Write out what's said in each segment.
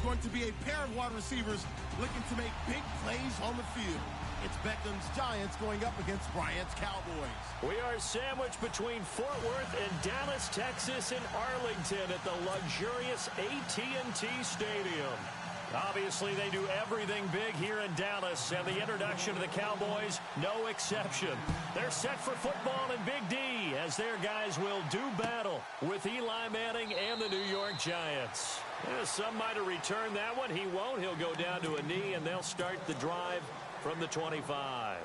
going to be a pair of wide receivers looking to make big plays on the field. It's Beckham's Giants going up against Bryant's Cowboys. We are sandwiched between Fort Worth and Dallas, Texas, and Arlington at the luxurious AT&T Stadium. Obviously, they do everything big here in Dallas, and the introduction to the Cowboys, no exception. They're set for football in Big D, as their guys will do battle with Eli Manning and the New York Giants. Some might have returned that one. He won't. He'll go down to a knee, and they'll start the drive from the 25.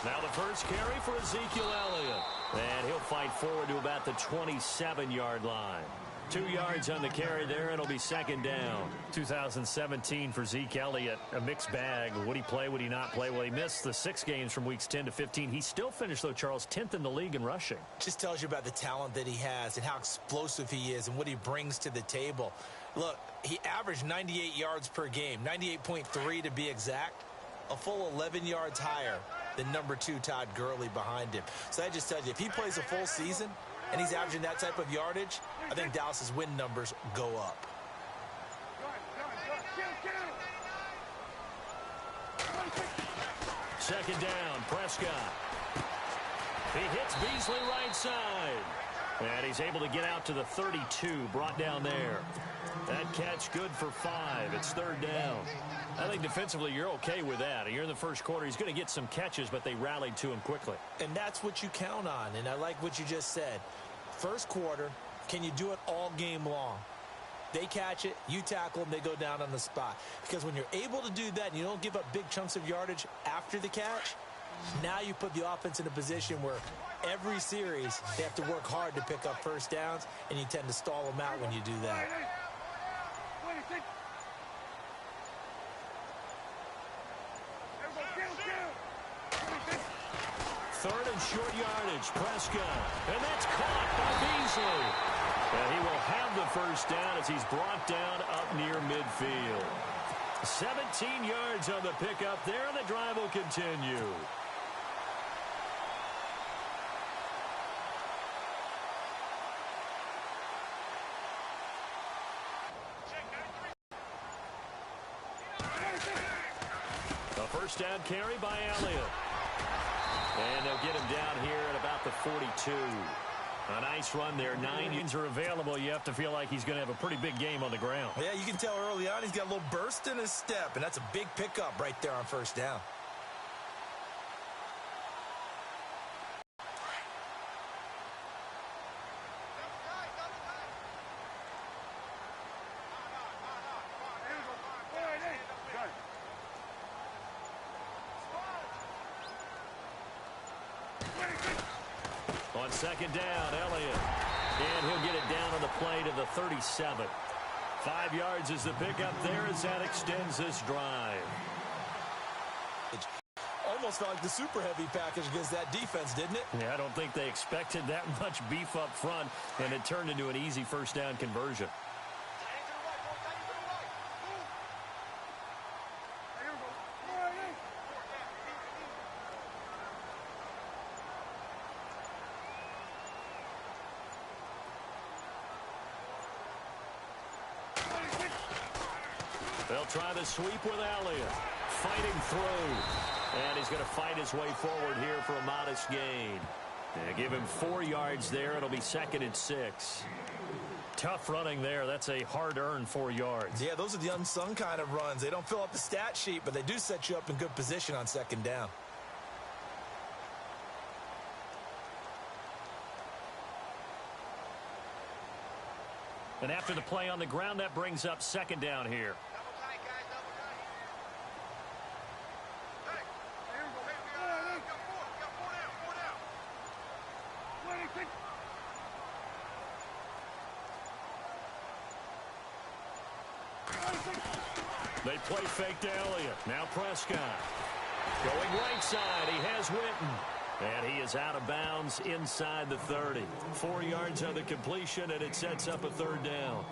Now the first carry for Ezekiel Elliott. And he'll fight forward to about the 27-yard line. 2 yards on the carry there. It'll be second down. 2017 for Zeke Elliott, a mixed bag. Would he play? Would he not play? Well, he missed the 6 games from weeks 10 to 15. He still finished, though, Charles, 10th in the league in rushing. Just tells you about the talent that he has and how explosive he is and what he brings to the table. Look, he averaged 98 yards per game, 98.3 to be exact, a full 11 yards higher than number 2 Todd Gurley behind him. So I just tell you, if he plays a full season and he's averaging that type of yardage, I think Dallas's win numbers go up. Second down, Prescott. He hits Beasley right side. And he's able to get out to the 32, brought down there. That catch good for 5. It's third down. I think defensively you're okay with that. You're in the first quarter. He's going to get some catches, but they rallied to him quickly. And that's what you count on, and I like what you just said. First quarter, can you do it all game long? They catch it, you tackle them, they go down on the spot. Because when you're able to do that and you don't give up big chunks of yardage after the catch, now you put the offense in a position where every series they have to work hard to pick up first downs, and you tend to stall them out when you do that. Third and short yardage, Prescott. And that's caught by Beasley. And he will have the first down as he's brought down up near midfield. 17 yards on the pickup there, and the drive will continue. A first down carry by Elliott. And they'll get him down here at about the 42. A nice run there. 9 yards are available. You have to feel like he's going to have a pretty big game on the ground. Yeah, you can tell early on he's got a little burst in his step, and that's a big pickup right there on first down. On second down, Elliott. And he'll get it down on the play to the 37. 5 yards is the pickup there as that extends this drive. Almost felt like the super heavy package against that defense, didn't it? Yeah, I don't think they expected that much beef up front, and it turned into an easy first down conversion. They'll try the sweep with Elliott. Fighting through. And he's going to fight his way forward here for a modest gain. And give him 4 yards there. It'll be second and 6. Tough running there. That's a hard-earned 4 yards. Yeah, those are the unsung kind of runs. They don't fill up the stat sheet, but they do set you up in good position on second down. And after the play on the ground, that brings up second down here. They play fake to Elliott. Now Prescott. Going right side, he has Witten. And he is out of bounds inside the 30. 4 yards on the completion, and it sets up a third down.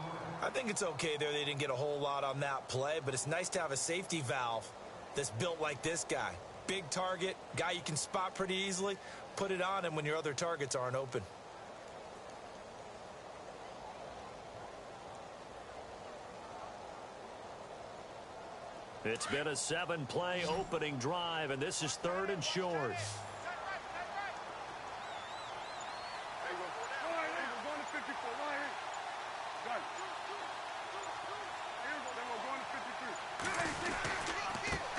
I think it's okay there. They didn't get a whole lot on that play, but it's nice to have a safety valve that's built like this guy. Big target, guy you can spot pretty easily. Put it on him when your other targets aren't open. It's been a 7-play opening drive, and this is 3rd and short.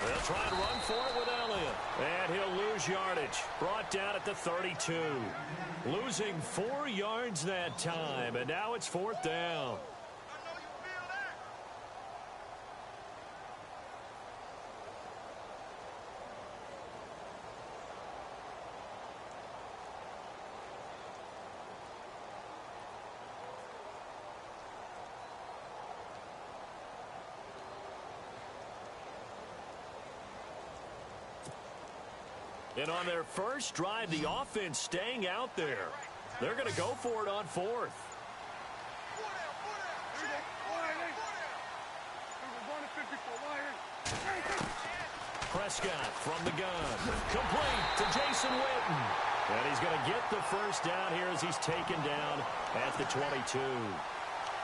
They'll try and run for it with Elliott. And he'll lose yardage. Brought down at the 32. Losing 4 yards that time, and now it's 4th down. And on their first drive, the offense staying out there. They're going to go for it on 4th. Prescott from the gun. Complete to Jason Witten. And he's going to get the first down here as he's taken down at the 22.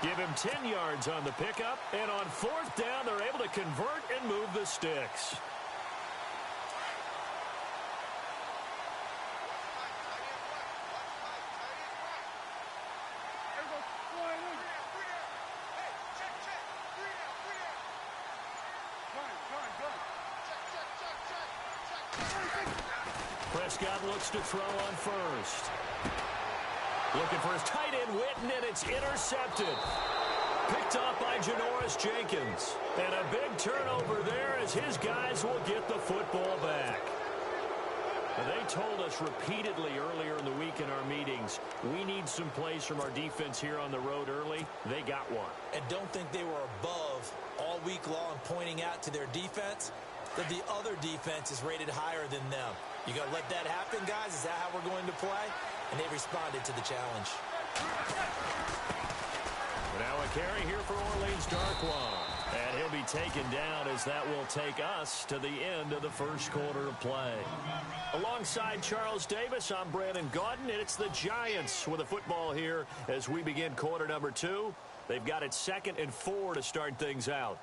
Give him 10 yards on the pickup. And on 4th down, they're able to convert and move the sticks. Prescott looks to throw on first. Looking for his tight end, Witten, and it's intercepted. Picked up by Janoris Jenkins. And a big turnover there as his guys will get the football back. They told us repeatedly earlier in the week in our meetings, we need some plays from our defense here on the road early. They got one. And don't think they were above all week long pointing out to their defense that the other defense is rated higher than them. You got to let that happen, guys? Is that how we're going to play? And they responded to the challenge. Now a carry here for Orleans Darkwa. And he'll be taken down as that will take us to the end of the first quarter of play. Alongside Charles Davis, I'm Brandon Gaudin, and it's the Giants with a football here as we begin quarter number 2. They've got it 2nd and 4 to start things out.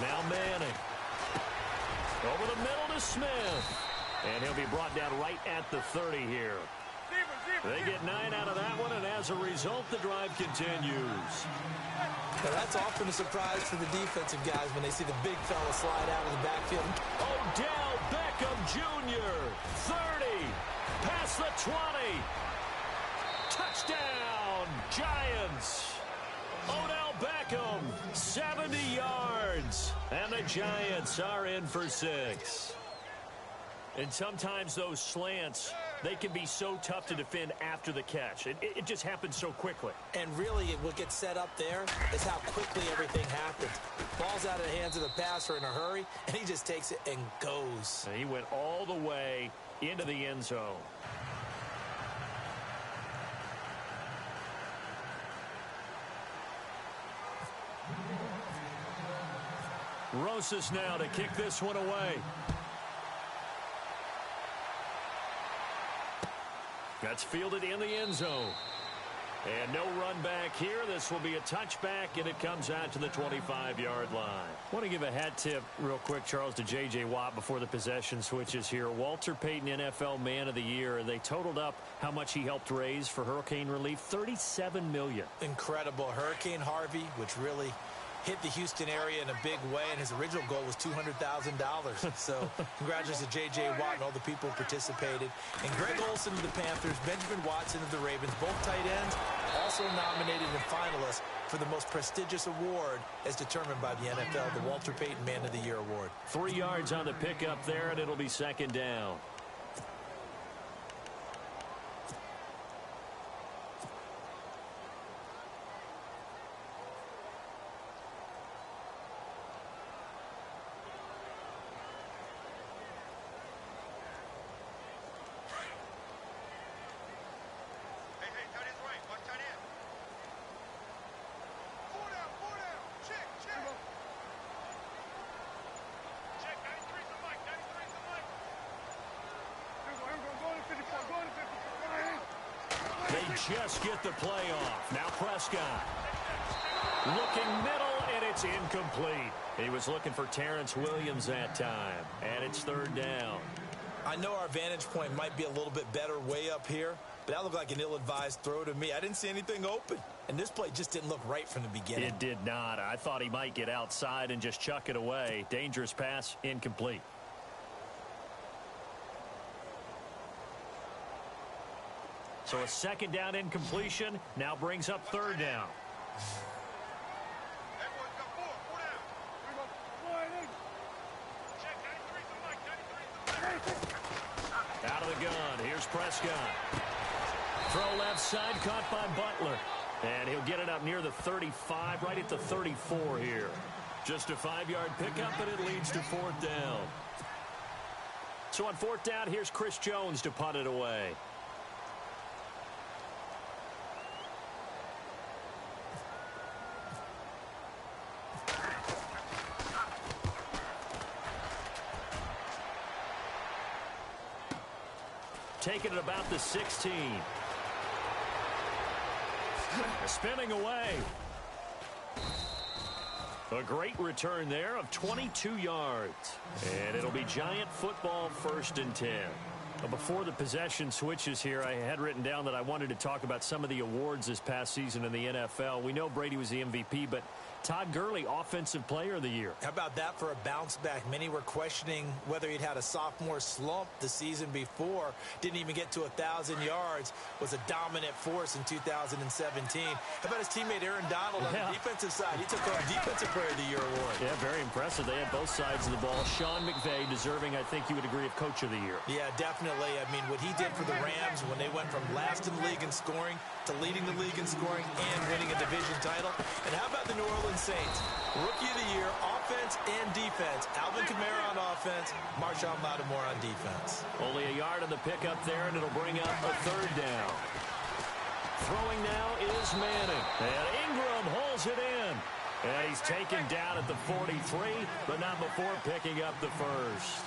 Now Manning. Over the middle to Smith. And he'll be brought down right at the 30 here. They get 9 out of that one, and as a result, the drive continues. Now that's often a surprise for the defensive guys when they see the big fella slide out of the backfield. Odell Beckham Jr., 30, past the 20. Touchdown, Giants. Odell Beckham, 70 yards. And the Giants are in for 6. And sometimes those slants, they can be so tough to defend after the catch. It just happens so quickly. And really, what gets set up there is how quickly everything happens. Ball's out of the hands of the passer in a hurry, and he just takes it and goes. And he went all the way into the end zone. Rosas now to kick this one away. That's fielded in the end zone. And no run back here. This will be a touchback, and it comes out to the 25-yard line. I want to give a hat tip real quick, Charles, to J.J. Watt before the possession switches here. Walter Payton, NFL Man of the Year. They totaled up how much he helped raise for hurricane relief, $37 million. Incredible. Hurricane Harvey, which really hit the Houston area in a big way, and his original goal was $200,000. So congratulations to J.J. Watt and all the people who participated. And Greg Olsen of the Panthers, Benjamin Watson of the Ravens, both tight ends, also nominated and finalists for the most prestigious award as determined by the NFL, the Walter Payton Man of the Year Award. 3 yards on the pickup there, and it'll be second down. They just get the play off. Now Prescott. Looking middle, and it's incomplete. He was looking for Terrence Williams that time, and it's third down. I know our vantage point might be a little bit better way up here, but that looked like an ill-advised throw to me. I didn't see anything open, and this play just didn't look right from the beginning. It did not. I thought he might get outside and just chuck it away. Dangerous pass, incomplete. So a second down incompletion now brings up third down. Out of the gun. Here's Prescott. Throw left side, caught by Butler. And he'll get it up near the 35, right at the 34 here. Just a 5-yard pickup, but it leads to fourth down. So on fourth down, here's Chris Jones to punt it away. Taking it about the 16. Spinning away. A great return there of 22 yards. And it'll be Giant football, 1st and 10. Before the possession switches here, I had written down that I wanted to talk about some of the awards this past season in the NFL. We know Brady was the MVP, but Todd Gurley, Offensive Player of the Year. How about that for a bounce back? Many were questioning whether he'd had a sophomore slump the season before. Didn't even get to 1,000 yards. Was a dominant force in 2017. How about his teammate Aaron Donald on the defensive side? He took home Defensive Player of the Year award. Yeah, very impressive. They had both sides of the ball. Sean McVay deserving, I think you would agree, of Coach of the Year. Yeah, definitely. I mean, what he did for the Rams when they went from last in the league in scoring to leading the league in scoring and winning a division title. And how about the New Orleans Saints? Rookie of the Year, offense and defense. Alvin Kamara on offense, Marshawn Lattimore on defense. Only a yard on the pickup there, and it'll bring up a third down. Throwing now is Manning. And Ingram holds it in. And he's taken down at the 43, but not before picking up the first.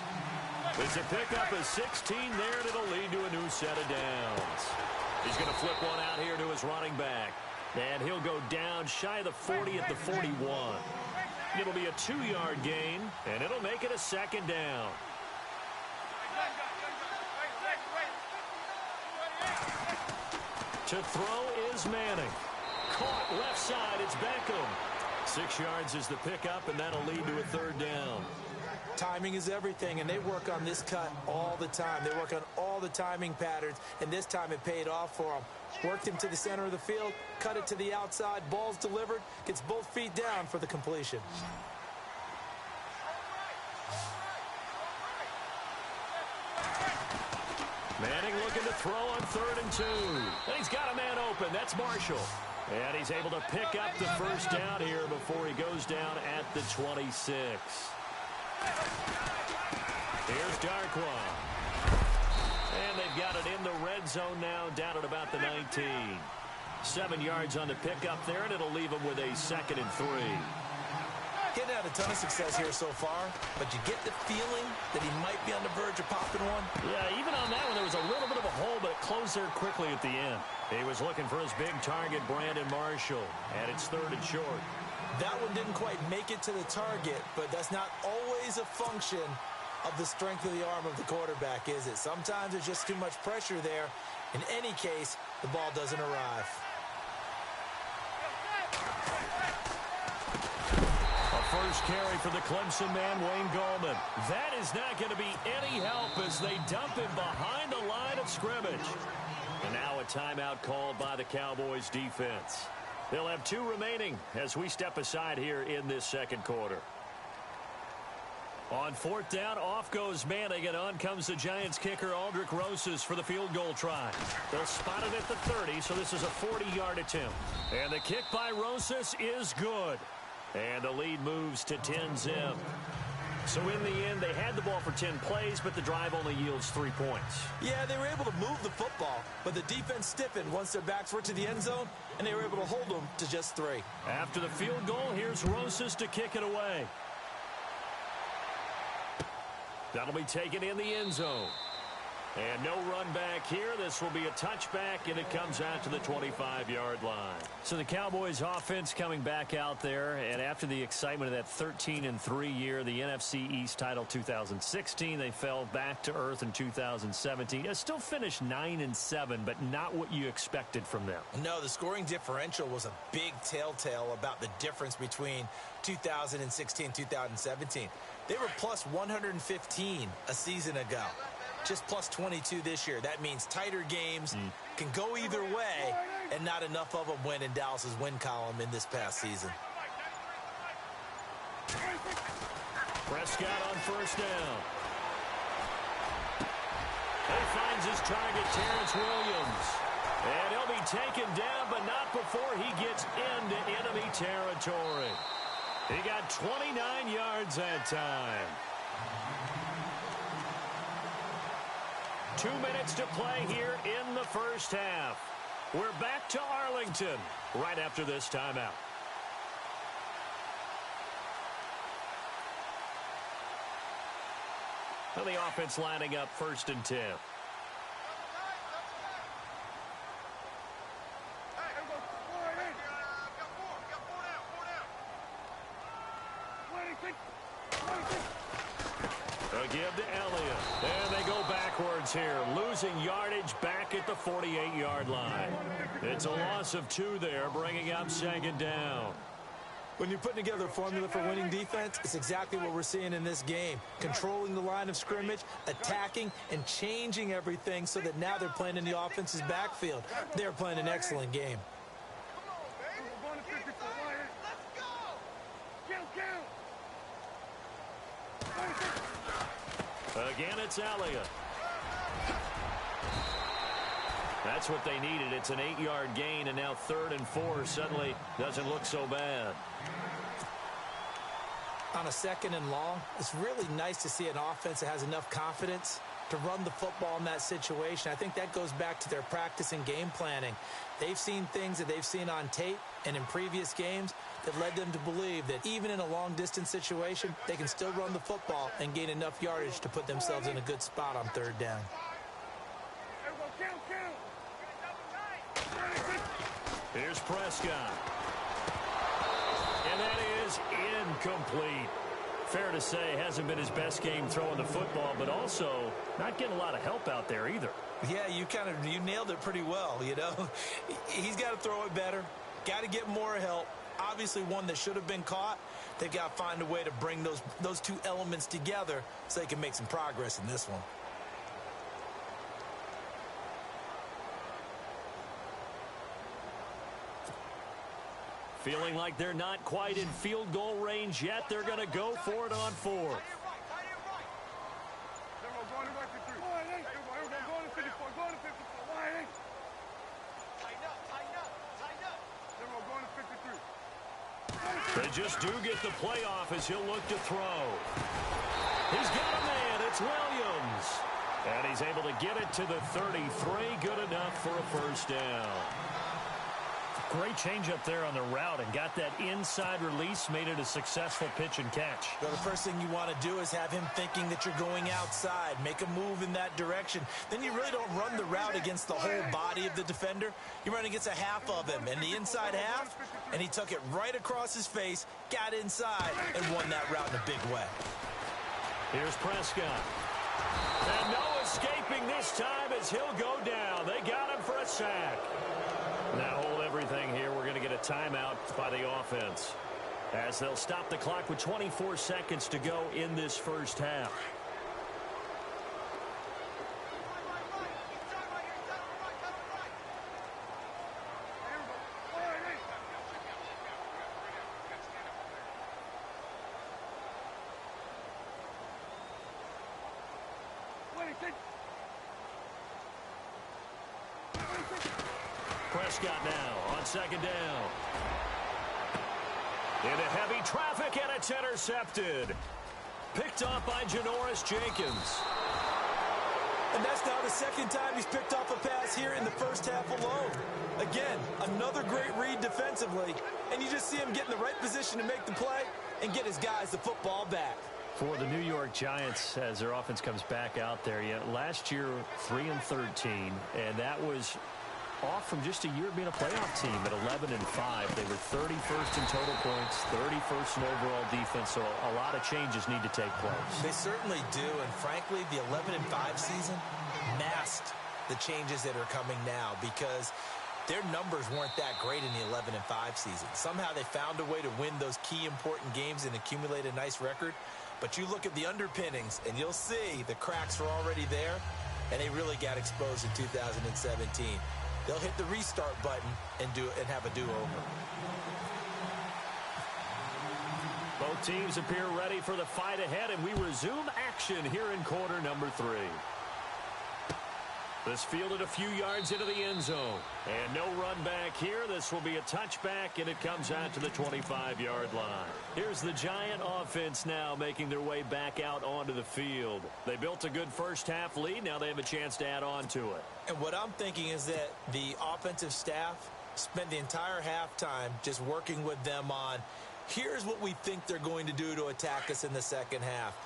It's a pickup of 16 there, and it'll lead to a new set of downs. He's going to flip one out here to his running back. And he'll go down shy of the 40 at the 41. It'll be a 2-yard gain, and it'll make it a second down. To throw is Manning. Caught left side, it's Beckham. 6 yards is the pickup, and that'll lead to a third down. Timing is everything, and they work on this cut all the time. They work on all the timing patterns, and this time it paid off for them. Worked him to the center of the field, cut it to the outside, ball's delivered, gets both feet down for the completion. Manning looking to throw on 3rd and 2. And he's got a man open. That's Marshall. And he's able to pick up the first down here before he goes down at the 26. Here's Darkwa. And they've got it in the red zone now, down at about the 19. 7 yards on the pickup there, and it'll leave him with a 2nd and 3. Getting had a ton of success here so far, but you get the feeling that he might be on the verge of popping one. Yeah, even on that one, there was a little bit of a hole, but it closed there quickly at the end. He was looking for his big target, Brandon Marshall, and it's 3rd and short. That one didn't quite make it to the target, but that's not always a function of the strength of the arm of the quarterback, is it? Sometimes there's just too much pressure there. In any case, the ball doesn't arrive. First carry for the Clemson man, Wayne Gallman. That is not going to be any help as they dump him behind the line of scrimmage. And now a timeout called by the Cowboys defense. They'll have 2 remaining as we step aside here in this second quarter. On 4th down, off goes Manning, and on comes the Giants kicker, Aldrich Rosas, for the field goal try. They'll spot it at the 30, so this is a 40-yard attempt. And the kick by Rosas is good. And the lead moves to 10-zip. So in the end, they had the ball for 10 plays, but the drive only yields 3 points. Yeah, they were able to move the football, but the defense stiffened once their backs were to the end zone, and they were able to hold them to just 3. After the field goal, here's Rosas to kick it away. That'll be taken in the end zone. And no run back here. This will be a touchback, and it comes out to the 25-yard line. So the Cowboys offense coming back out there, and after the excitement of that 13-3 year, the NFC East title 2016, they fell back to earth in 2017. They still finished 9-7, but not what you expected from them. No, the scoring differential was a big telltale about the difference between 2016 2017. They were plus 115 a season ago. Just plus 22 this year. That means tighter games can go either way, and not enough of them went in Dallas's win column in this past season. Prescott on 1st down. He finds his target, Terrence Williams. And he'll be taken down, but not before he gets into enemy territory. He got 29 yards that time. 2 minutes to play here in the first half. We're back to Arlington right after this timeout. Well, the offense lining up 1st and 10. A give to Elliott. And they go backwards here, losing yardage back at the 48-yard line. It's a loss of 2 there, bringing up 2nd down. When you're putting together a formula for winning defense, it's exactly what we're seeing in this game. Controlling the line of scrimmage, attacking, and changing everything so that now they're playing in the offense's backfield. They're playing an excellent game. Again, it's Elliott. That's what they needed. It's an 8-yard gain, and now 3rd and 4 suddenly doesn't look so bad. On a 2nd and long, it's really nice to see an offense that has enough confidence to run the football in that situation. I think that goes back to their practice and game planning. They've seen things that they've seen on tape and in previous games that led them to believe that even in a long-distance situation, they can still run the football and gain enough yardage to put themselves in a good spot on 3rd down. Here's Prescott. And that is incomplete. Fair to say, hasn't been his best game throwing the football, but also not getting a lot of help out there either. Yeah, you nailed it pretty well, you know. He's got to throw it better, got to get more help. Obviously one that should have been caught. They've got to find a way to bring those 2 elements together so they can make some progress in this one. Feeling like they're not quite in field goal range yet. They're going to go for it on 4th. They just do get the playoff as he'll look to throw. He's got a man. It's Williams. And he's able to get it to the 33. Good enough for a 1st down. Great change up there on the route and got that inside release, made it a successful pitch and catch. Well, the first thing you want to do is have him thinking that you're going outside, make a move in that direction. Then you really don't run the route against the whole body of the defender. You run against a half of him, and the inside half, and he took it right across his face, got inside, and won that route in a big way. Here's Prescott. And no escaping this time as he'll go down. They got him for a sack. Now hold everything here. We're going to get a timeout by the offense as they'll stop the clock with 24 seconds to go in this first half. Prescott now on second down. Into heavy traffic, and it's intercepted. Picked off by Janoris Jenkins. And that's now the second time he's picked off a pass here in the first half alone. Again, another great read defensively, and you just see him get in the right position to make the play and get his guys the football back. For the New York Giants, as their offense comes back out there, last year 3-13, and that was off from just a year of being a playoff team at 11-5. They were 31st in total points, 31st in overall defense, so a lot of changes need to take place. They certainly do, and frankly, the 11-5 season masked the changes that are coming now because their numbers weren't that great in the 11-5 season. Somehow they found a way to win those key important games and accumulate a nice record. But you look at the underpinnings, and you'll see the cracks are already there, and they really got exposed in 2017. They'll hit the restart button and have a do-over. Both teams appear ready for the fight ahead, and we resume action here in quarter number 3. This fielded a few yards into the end zone. And no run back here. This will be a touchback, and it comes out to the 25-yard line. Here's the Giant offense now making their way back out onto the field. They built a good first-half lead. Now they have a chance to add on to it. And what I'm thinking is that the offensive staff spent the entire halftime just working with them on, here's what we think they're going to do to attack us in the second half.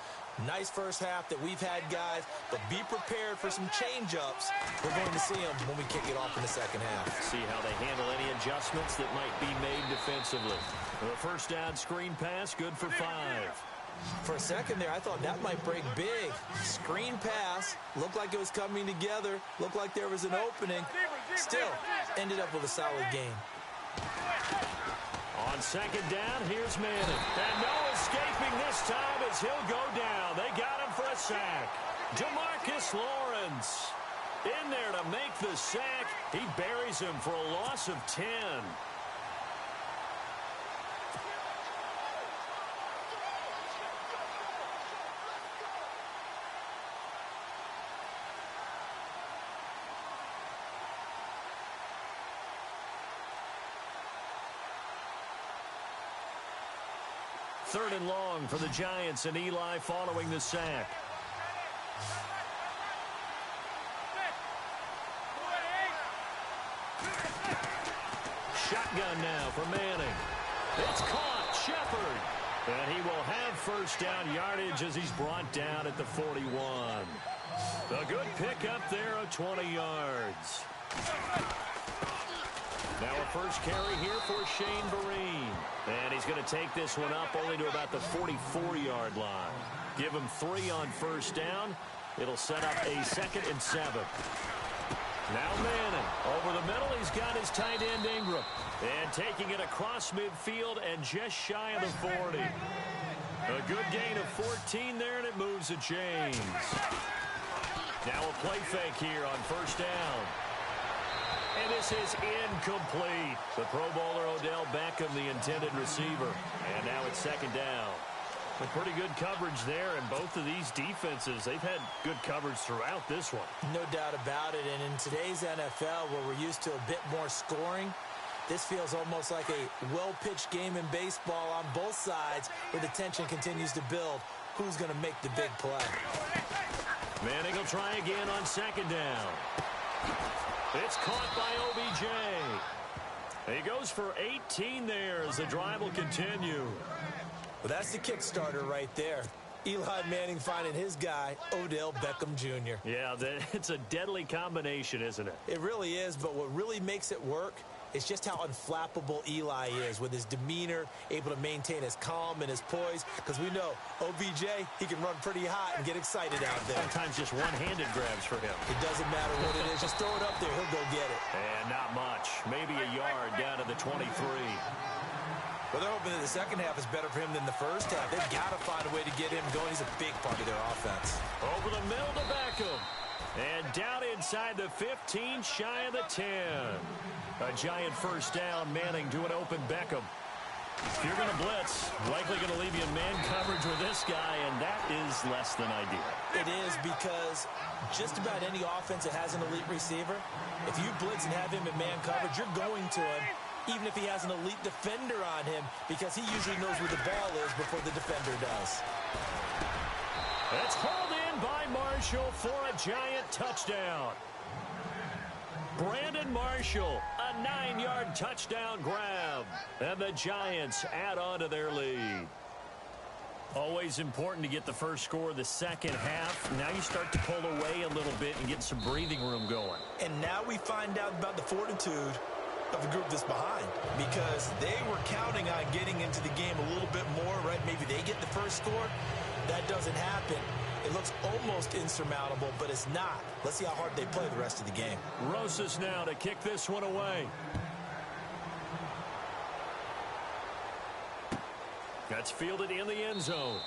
Nice first half that we've had, guys, but be prepared for some change-ups. We're going to see them when we kick it off in the second half. See how they handle any adjustments that might be made defensively. The first down screen pass, good for 5. For a second there, I thought that might break big. Screen pass, looked like it was coming together, looked like there was an opening. Still, ended up with a solid game. On second down, here's Madden. And no escaping this time as he'll go down. They got him for a sack. DeMarcus Lawrence in there to make the sack. He buries him for a loss of 10. Third and long for the Giants, and Eli following the sack. Shotgun now for Manning. It's caught. Shepard. And he will have first down yardage as he's brought down at the 41. A good pickup there of 20 yards. Now a first carry here for Shane Vereen. And he's going to take this one up only to about the 44-yard line. Give him 3 on first down. It'll set up a 2nd and 7. Now Manning over the middle. He's got his tight end Ingram. And taking it across midfield and just shy of the 40. A good gain of 14 there, and it moves the chains. Now a play fake here on first down. And this is incomplete. The Pro Bowler Odell Beckham, the intended receiver. And now it's second down. A pretty good coverage there, and both of these defenses, they've had good coverage throughout this one. No doubt about it, and in today's NFL, where we're used to a bit more scoring, this feels almost like a well-pitched game in baseball on both sides, where the tension continues to build. Who's going to make the big play? Manning will try again on second down. It's caught by OBJ. He goes for 18 there as the drive will continue. Well, that's the Kickstarter right there. Eli Manning finding his guy, Odell Beckham Jr. Yeah, it's a deadly combination, isn't it? It really is, but what really makes it work is just how unflappable Eli is with his demeanor, able to maintain his calm and his poise, because we know OBJ, he can run pretty hot and get excited out there. Sometimes just one-handed grabs for him. It doesn't matter what it is. Just throw it up there. He'll go get it. And not much. Maybe a yard down to the 23. Well, they're hoping that the second half is better for him than the first half. They've got to find a way to get him going. He's a big part of their offense. Over the middle to Beckham. And down inside the 15, shy of the 10. A Giant first down, Manning to an open Beckham. If you're going to blitz, likely going to leave you in man coverage with this guy, and that is less than ideal. It is, because just about any offense that has an elite receiver, if you blitz and have him in man coverage, you're going to him, even if he has an elite defender on him, because he usually knows where the ball is before the defender does. It's hauled in by Marshall for a Giant touchdown. Brandon Marshall, a 9-yard touchdown grab. And the Giants add on to their lead. Always important to get the first score of the second half. Now you start to pull away a little bit and get some breathing room going. And now we find out about the fortitude of the group that's behind, because they were counting on getting into the game a little bit more, right? Maybe they get the first score. That doesn't happen. It looks almost insurmountable, but it's not. Let's see how hard they play the rest of the game. Rosas now to kick this one away. That's fielded in the end zone.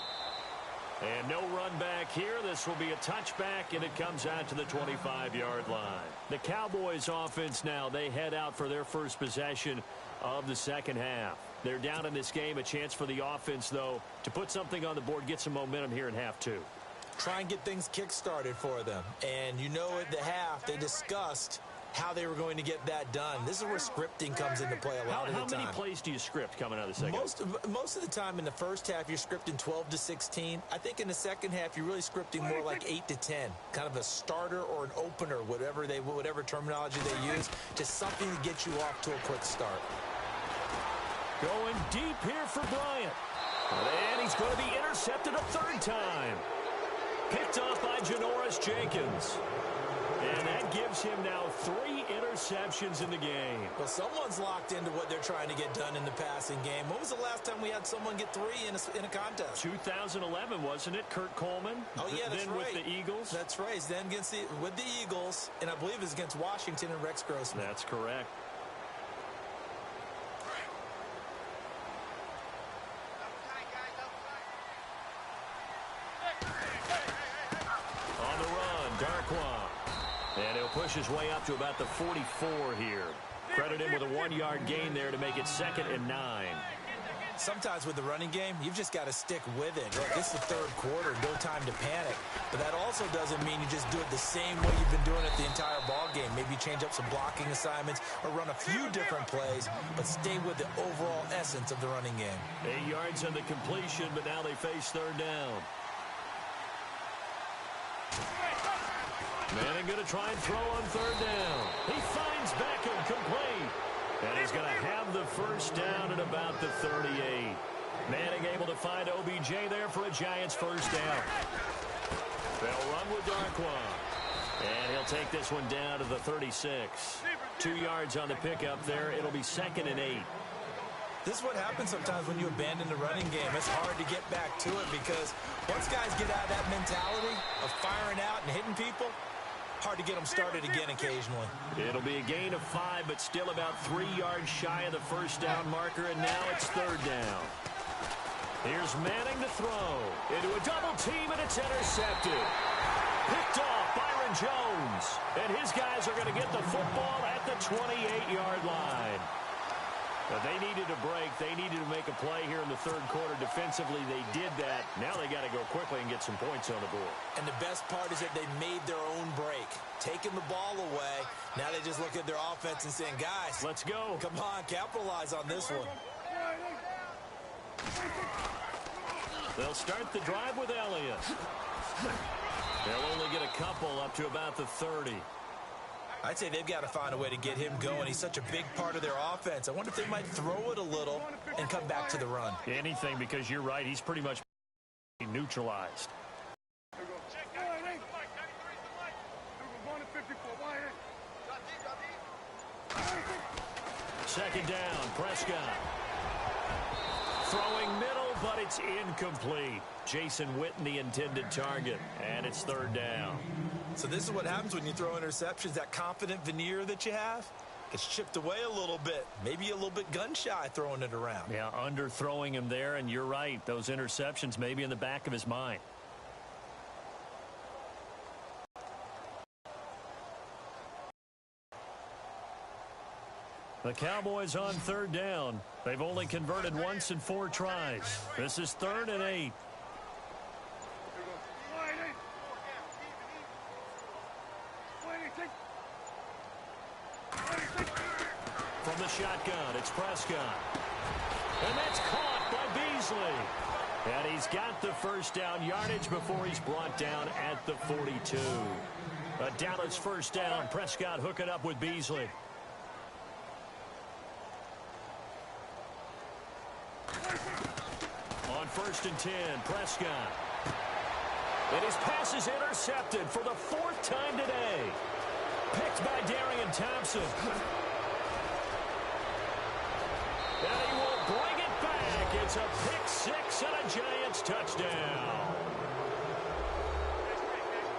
And no run back here. This will be a touchback, and it comes out to the 25-yard line. The Cowboys offense now, they head out for their first possession of the second half. They're down in this game. A chance for the offense, though, to put something on the board, get some momentum here in half two. Try and get things kick-started for them. And you know at the half, they discussed how they were going to get that done. This is where scripting comes into play a lot of the time. How many plays do you script coming out of the second? Most of the time in the first half, you're scripting 12 to 16. I think in the second half, you're really scripting more like 8 to 10. Kind of a starter or an opener, whatever terminology they use, just something to get you off to a quick start. Going deep here for Bryant. And he's going to be intercepted a third time. Picked off by Janoris Jenkins. And that gives him now 3 interceptions in the game. Well, someone's locked into what they're trying to get done in the passing game. When was the last time we had someone get 3 in a contest? 2011, wasn't it? Kurt Coleman? Oh, yeah, that's then right. With the Eagles? That's right. Then with the Eagles, and I believe it was against Washington and Rex Grossman. That's correct. On the run, Darkwa. And he'll push his way up to about the 44 here. Credit him with a 1-yard gain there to make it 2nd and 9. Sometimes with the running game, you've just got to stick with it. Look, it's the third quarter, no time to panic. But that also doesn't mean you just do it the same way you've been doing it the entire ball game. Maybe change up some blocking assignments or run a few different plays, but stay with the overall essence of the running game. 8 yards on the completion, but now they face third down. Manning going to try and throw on third down. He finds Beckham complete. And he's going to have the first down at about the 38. Manning able to find OBJ there for a Giants first down. They'll run with Darkwa. And he'll take this one down to the 36. 2 yards on the pickup there. It'll be 2nd and 8. This is what happens sometimes when you abandon the running game. It's hard to get back to it because once guys get out of that mentality of firing out and hitting people, hard to get them started again occasionally. It'll be a gain of 5, but still about 3 yards shy of the first down marker, and now it's third down. Here's Manning to throw. Into a double team, and it's intercepted. Picked off Byron Jones. And his guys are going to get the football at the 28-yard line. But they needed a break. They needed to make a play here in the third quarter. Defensively, they did that. Now they got to go quickly and get some points on the board. And the best part is that they made their own break. Taking the ball away. Now they just look at their offense and saying, guys, let's go. Come on, capitalize on this one. They'll start the drive with Elliott. They'll only get a couple up to about the 30. I'd say they've got to find a way to get him going. He's such a big part of their offense. I wonder if they might throw it a little and come back to the run. Anything, because you're right. He's pretty much neutralized. Second down, Prescott. Throwing middle, but it's incomplete. Jason Witten, the intended target, and it's third down. So this is what happens when you throw interceptions. That confident veneer that you have gets chipped away a little bit. Maybe a little bit gun-shy throwing it around. Yeah, underthrowing him there, and you're right. Those interceptions may be in the back of his mind. The Cowboys on third down. They've only converted once in 4 tries. This is 3rd and 8. From the shotgun, it's Prescott. And that's caught by Beasley. And he's got the first down yardage before he's brought down at the 42. A Dallas first down. Prescott hooking up with Beasley. On 1st and 10, Prescott. And his pass is intercepted for the 4th time today. Picked by Darian Thompson. And he will bring it back. It's a pick 6 and a Giants touchdown.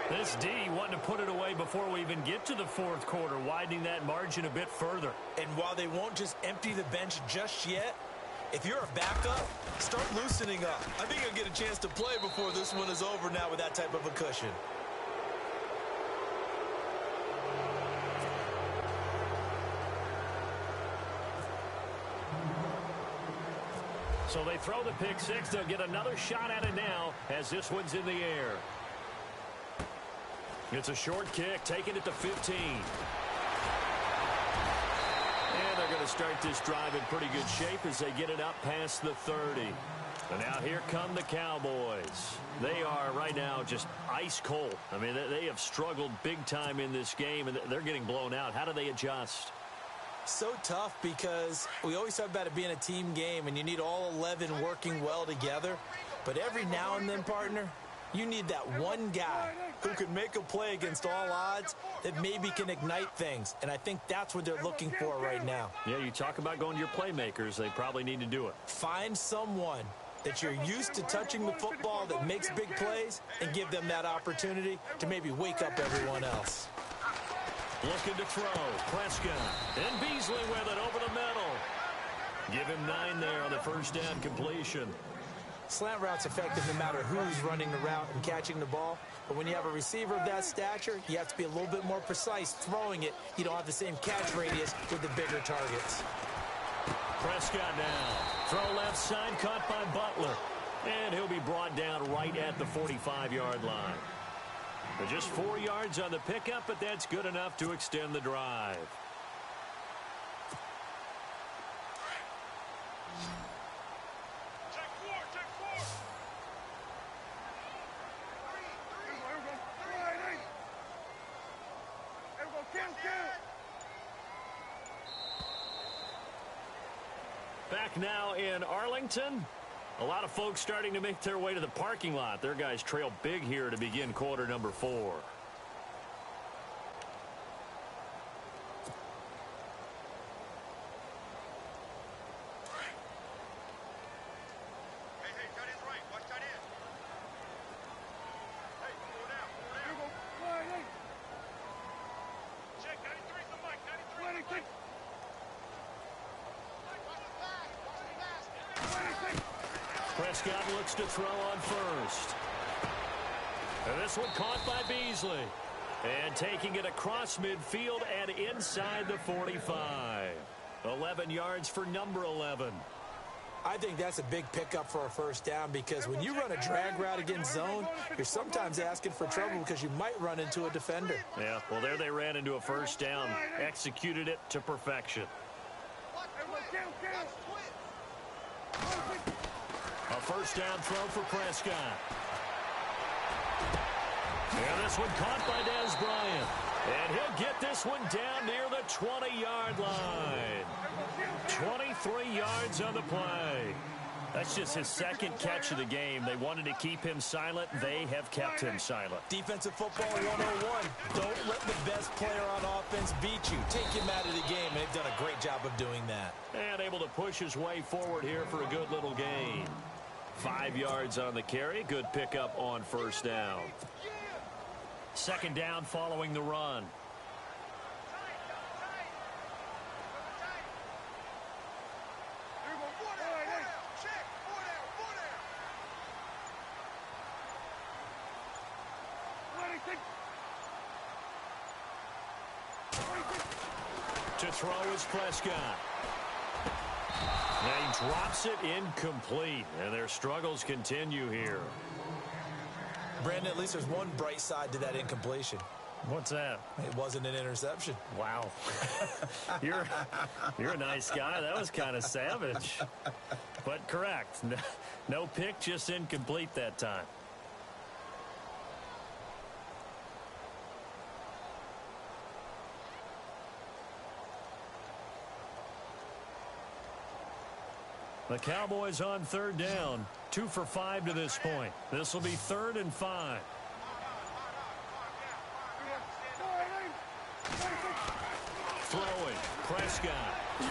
This D wanted to put it away before we even get to the 4th quarter, widening that margin a bit further. And while they won't just empty the bench just yet, if you're a backup, start loosening up. I think you'll get a chance to play before this one is over now with that type of a cushion. So they throw the pick 6. They'll get another shot at it now as this one's in the air. It's a short kick, taking it to 15. And they're going to start this drive in pretty good shape as they get it up past the 30. And now here come the Cowboys. They are right now just ice cold. I mean, they have struggled big time in this game, and they're getting blown out. How do they adjust? So tough because we always talk about it being a team game, and you need all 11 working well together. But every now and then, partner, you need that one guy who can make a play against all odds that maybe can ignite things. And I think that's what they're looking for right now. Yeah, you talk about going to your playmakers. They probably need to do it. Find someone that you're used to touching the football that makes big plays and give them that opportunity to maybe wake up everyone else. Looking to throw. Prescott. And Beasley with it over the middle. Give him 9 there on the first down completion. Slant route's effective no matter who's running the route and catching the ball. But when you have a receiver of that stature, you have to be a little bit more precise throwing it. You don't have the same catch radius with the bigger targets. Prescott now. Throw left side, caught by Butler. And he'll be brought down right at the 45-yard line. Just 4 yards on the pickup, but that's good enough to extend the drive. Back now in Arlington. A lot of folks starting to make their way to the parking lot. Their guys trail big here to begin quarter number 4. Prescott looks to throw on first. And this one caught by Beasley. And taking it across midfield and inside the 45. 11 yards for number 11. I think that's a big pickup for a first down because when you run a drag route against zone, you're sometimes asking for trouble because you might run into a defender. Yeah, well, there they ran into a first down. Executed it to perfection. A first down throw for Prescott. And this one caught by Dez Bryant. And he'll get this one down near the 20-yard line. 23 yards on the play. That's just his second catch of the game. They wanted to keep him silent. They have kept him silent. Defensive football 101. Don't let the best player on offense beat you. Take him out of the game, and they've done a great job of doing that. And able to push his way forward here for a good little gain. 5 yards on the carry. Good pickup on first down. Second down following the run. To throw is Prescott. And he drops it incomplete. And their struggles continue here. Brandon, at least there's one bright side to that incompletion. What's that? It wasn't an interception. Wow. You're a nice guy. That was kind of savage. But correct. No pick, just incomplete that time. The Cowboys on third down. 2 for 5 to this point. This will be 3rd and 5. Throwing. Prescott.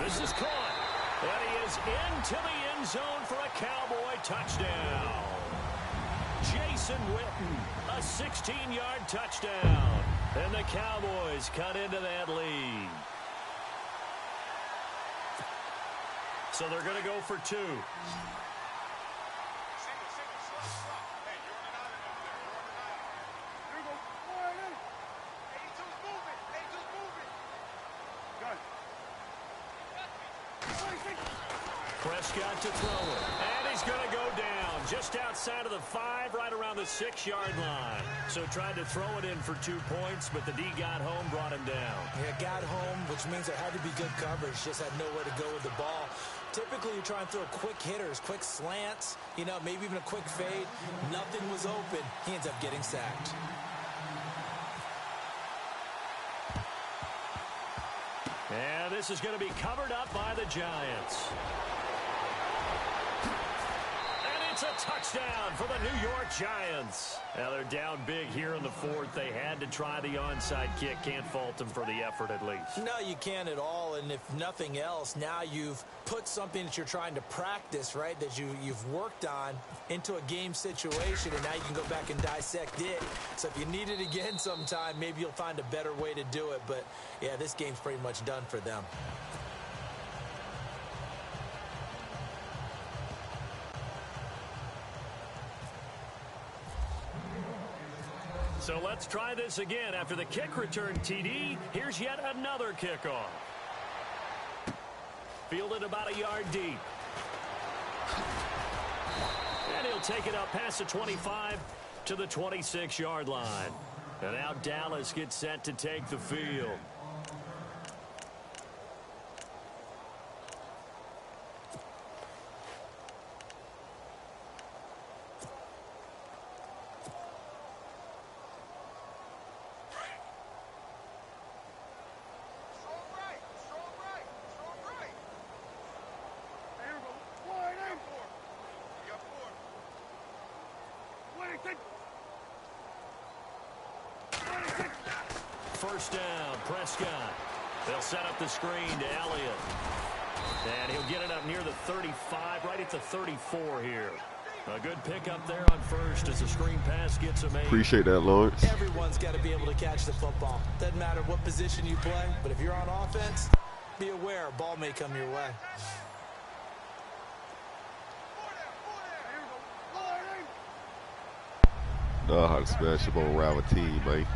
This is caught. And he is into the end zone for a Cowboy touchdown. Jason Witten, a 16-yard touchdown. And the Cowboys cut into that lead. So they're going to go for 2. Prescott to throw it. And he's going to go down just outside of the 5, right around the 6-yard line. So tried to throw it in for 2 points, but the D got home, brought him down. Yeah, got home, which means there had to be good coverage. Just had nowhere to go with the ball. Typically, you try and throw quick hitters, quick slants, maybe even a quick fade. Nothing was open. He ends up getting sacked. And this is going to be covered up by the Giants. It's a touchdown for the New York Giants. Now they're down big here in the 4th. They had to try the onside kick. Can't fault them for the effort at least. No, you can't at all. And if nothing else, now you've put something that you're trying to practice, right, that you've worked on into a game situation, and now you can go back and dissect it. So if you need it again sometime, maybe you'll find a better way to do it. But, yeah, this game's pretty much done for them. So let's try this again. After the kick return TD, here's yet another kickoff. Fielded about a yard deep. And he'll take it up past the 25 to the 26-yard line. And now Dallas gets set to take the field. First down, Prescott. They'll set up the screen to Elliott. And he'll get it up near the 35, right at the 34 here. A good pickup there on first as the screen pass gets him 8. Appreciate that, Lawrence. Everyone's got to be able to catch the football. Doesn't matter what position you play, but if you're on offense, be aware a ball may come your way. Know how to smash him on around a team, man.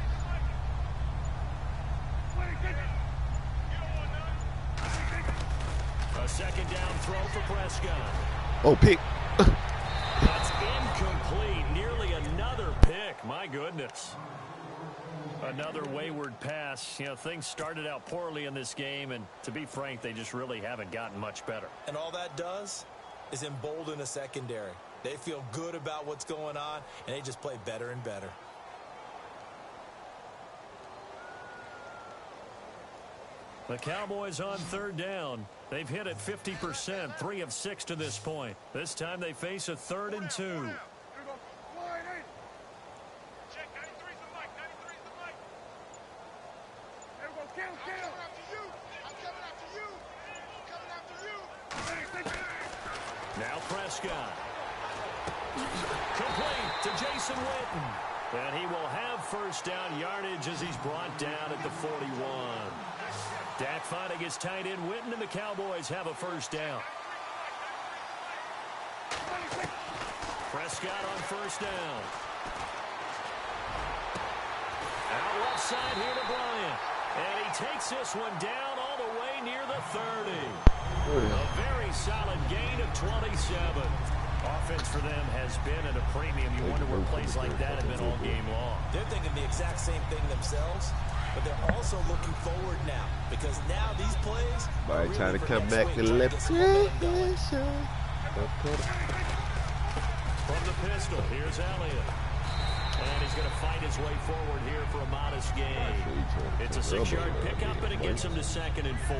A second down throw for Prescott. Oh, pick. That's incomplete. Nearly another pick. My goodness. Another wayward pass. Things started out poorly in this game, and to be frank, they just really haven't gotten much better. And all that does is embolden a secondary. They feel good about what's going on, and they just play better and better. The Cowboys on third down. They've hit it 50%, 3 of 6 to this point. This time they face a 3rd and 2. Now Prescott. Complete to Jason Witten. And he will have first down yardage as he's brought down at the 41. Dak fighting his tight end Witten, and the Cowboys have a first down. Prescott on first down. Out left side here to Bryant. And he takes this one down all the way the 30. A very solid gain of 27. Offense for them has been at a premium. You wonder where plays like that have been all game long. They're thinking the exact same thing themselves, but they're also looking forward now because now these plays are really trying to for come next back week, to trying left. get some momentum going. From the pistol, here's Elliott. And he's going to fight his way forward here for a modest gain. It's a 6-yard pickup, and it gets him to 2nd and 4.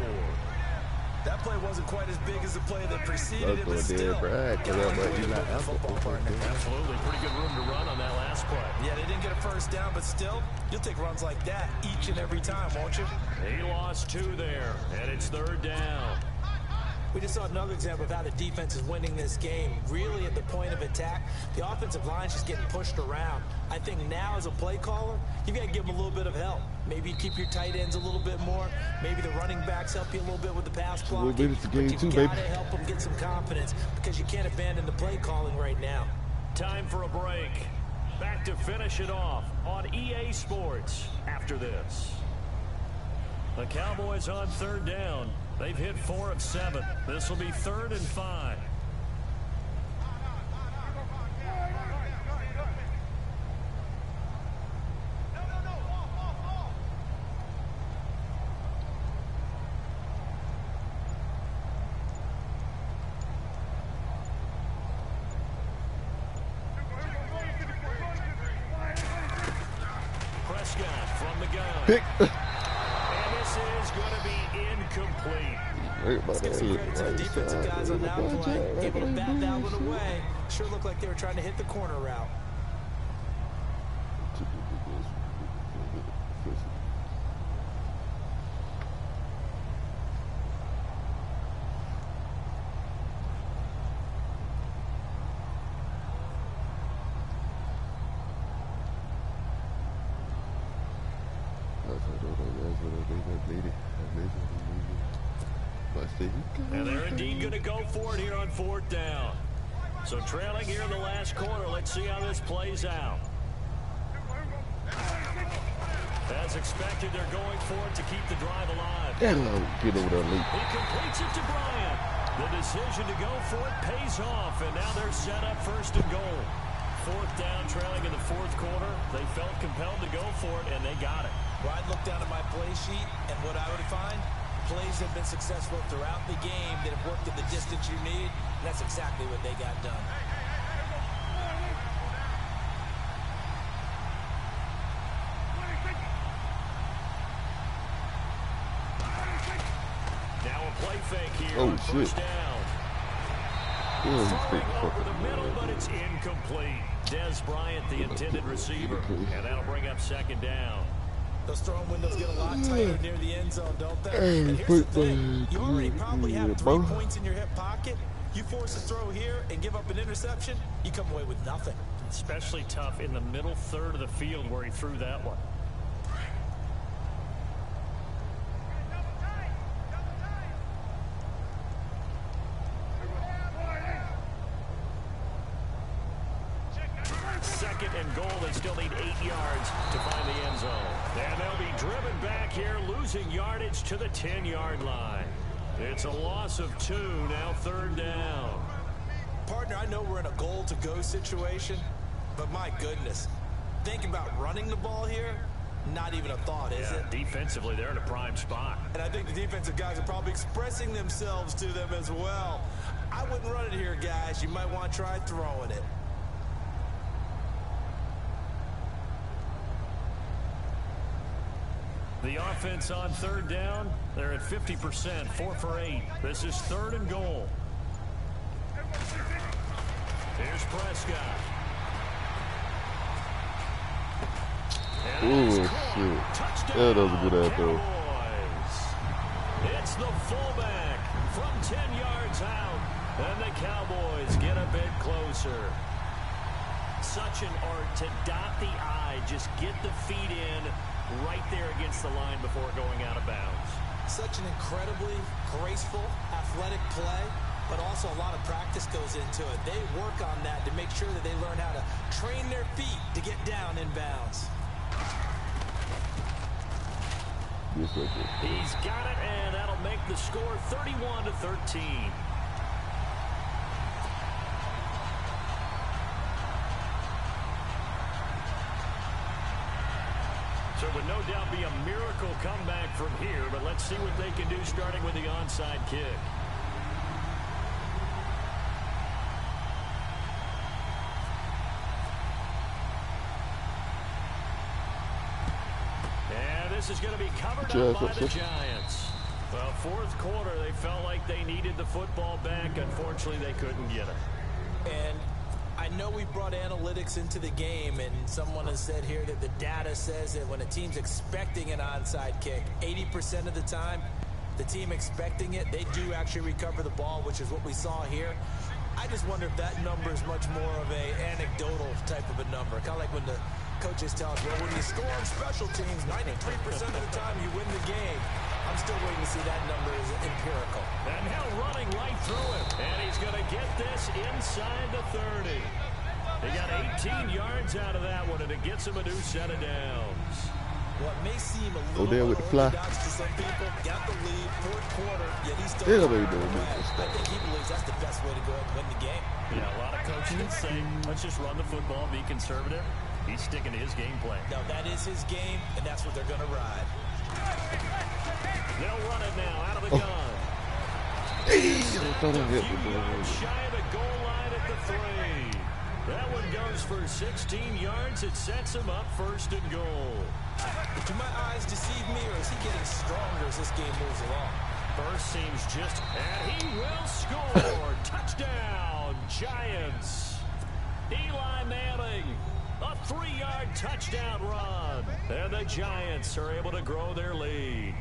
That play wasn't quite as big as the play that preceded it, but still. Absolutely, pretty good room to run on that last play. Yeah, they didn't get a first down, but still, you'll take runs like that each and every time, won't you? He lost 2 there, and it's 3rd down. We just saw another example of how the defense is winning this game. Really at the point of attack, the offensive line's just getting pushed around. I think now as a play caller, you've got to give them a little bit of help. Maybe keep your tight ends a little bit more. Maybe the running backs help you a little bit with the pass blocking. But you've got to help them get some confidence because you can't abandon the play calling right now. Time for a break. Back to finish it off on EA Sports after this. The Cowboys on 3rd down. They've hit 4 of 7. This will be 3rd and 5. Prescott from the gun. Pick. And this is going to be incomplete. Let's give some credit to the defensive guys on that play. Able to bat that one away. Sure looked like they were trying to hit the corner route. And they're indeed going to go for it here on 4th down. So trailing here in the last quarter. Let's see how this plays out. As expected, they're going for it to keep the drive alive. Get over there, Lee. He completes it to Bryant. The decision to go for it pays off, and now they're set up 1st and goal. 4th down, trailing in the 4th quarter. They felt compelled to go for it, and they got it. Well, I'd look down at my play sheet, and what I would find, plays have been successful throughout the game that have worked at the distance you need, and that's exactly what they got done. Now a play fake here Oh, on shit. 1st down. Throwing over the middle, but it's incomplete. Des Bryant, the intended receiver, and that'll bring up 2nd down. Those throwing windows get a lot tighter near the end zone, don't they? And here's the thing. You already probably have 3 points in your hip pocket. You force a throw here and give up an interception, you come away with nothing. Especially tough in the middle 3rd of the field where he threw that one. And goal, they still need 8 yards to find the end zone. And they'll be driven back here, losing yardage to the 10-yard line. It's a loss of 2, now 3rd down. Partner, I know we're in a goal-to-go situation, but my goodness, thinking about running the ball here, not even a thought, is it? Defensively, they're in a prime spot. And I think the defensive guys are probably expressing themselves to them as well. I wouldn't run it here, guys. You might want to try throwing it. The offense on 3rd down, they're at 50%, 4 for 8. This is 3rd and goal. Here's Prescott. Ooh, shit. That was a good throw. It's the fullback from 10 yards out, and the Cowboys get a bit closer. Such an art to dot the I, just get the feet in right there against the line before going out of bounds. Such an incredibly graceful, athletic play, but also a lot of practice goes into it. They work on that to make sure that they learn how to train their feet to get down in bounds. Yes, I did. He's got it, and that'll make the score 31-13. So it would no doubt be a miracle comeback from here, but let's see what they can do starting with the onside kick. And this is going to be covered up by the Giants. Well, fourth quarter, they felt like they needed the football back. Unfortunately, they couldn't get it. And I know we brought analytics into the game, and someone has said here that the data says that when a team's expecting an onside kick, 80% of the time, the team expecting it, they do actually recover the ball, which is what we saw here. I just wonder if that number is much more of a anecdotal type of a number. Kind of like when the coaches tell us, well, when you score on special teams, 93% of the time you win the game. I'm still waiting to see that number is empirical. And now running right through it. And he's going to get this inside the 30. They got 18 yards out of that one, and it gets him a new set of downs. What may seem a little unorthodox to some people, got the lead, fourth quarter, yet he's still I think he believes that's the best way to go ahead and win the game. Yeah, a lot of coaches say, let's just run the football, be conservative. He's sticking to his game plan. No, that is his game, and that's what they're going to ride. They'll run it now out of the gun. Shy of the goal line at the 3. That one goes for 16 yards. It sets him up first and goal. Do my eyes deceive me, or is he getting stronger as this game moves along? Burst seems just, and he will score. Touchdown, Giants. Eli Manning, a 3-yard touchdown run. And the Giants are able to grow their lead.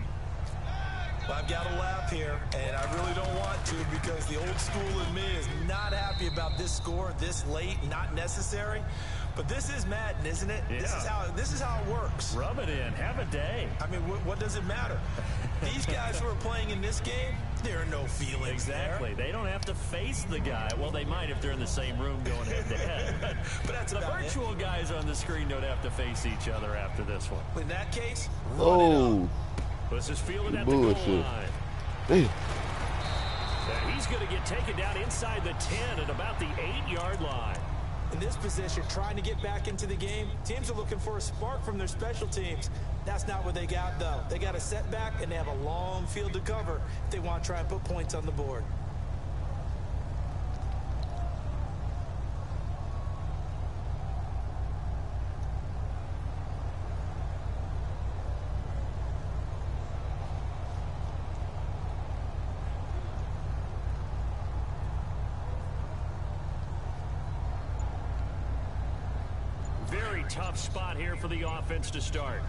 Well, I've got to laugh here, and I really don't want to because the old school in me is not happy about this score this late, not necessary. But this is Madden, isn't it? Yeah. This is how it works. Rub it in. Have a day. I mean, what does it matter? These guys who are playing in this game, there are no feelings. Exactly. There. They don't have to face the guy. Well, they might if they're in the same room going head-to-head. But that's the virtual guys on the screen don't have to face each other after this one. In that case, oh. This is fielded at the goal line. Damn. He's going to get taken down inside the 10 at about the 8-yard line. In this position, trying to get back into the game, teams are looking for a spark from their special teams. That's not what they got, though. They got a setback, and they have a long field to cover if they want to try and put points on the board. Very tough spot here for the offense to start.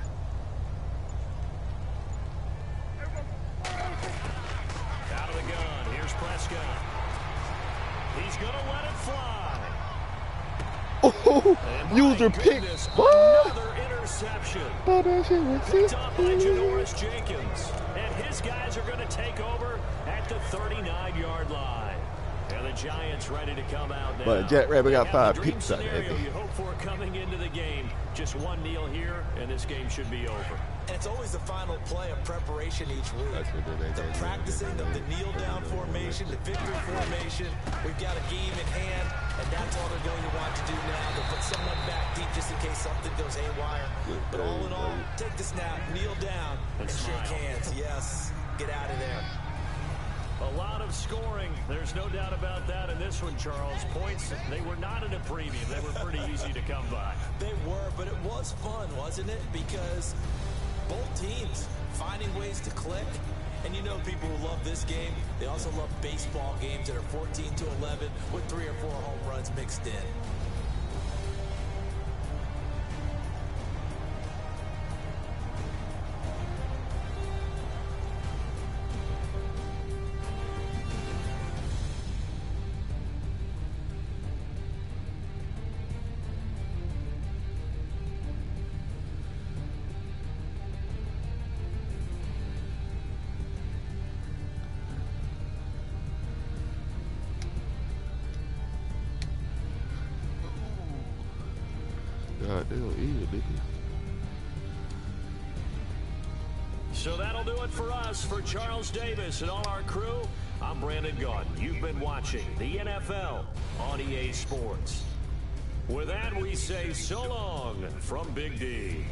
Out of the gun. Here's Prescott. He's going to let it fly. Oh, user pick. Another interception. Picked up by Janoris Jenkins. And his guys are going to take over at the 39-yard line. And the Giants ready to come out now. But Jack Rabbit got 5 picks out there. You hope for coming into the game. Just one kneel here, and this game should be over. And it's always the final play of preparation each week. The practicing of the kneel-down formation, the victory formation. We've got a game in hand, and that's all they're going to want to do now. They'll put someone back deep just in case something goes haywire. But all in all, take the snap, kneel down, and shake hands. Yes, get out of there. A lot of scoring. There's no doubt about that in this one, Charles. Points, they were not at a premium. They were pretty easy to come by. They were, but it was fun, wasn't it? Because both teams finding ways to click. And you know people who love this game, they also love baseball games that are 14-11 with 3 or 4 home runs mixed in. God damn, nigga. So that'll do it for us. For Charles Davis and all our crew, I'm Brandon Gaudin. You've been watching the NFL on EA Sports. With that, we say so long from Big D.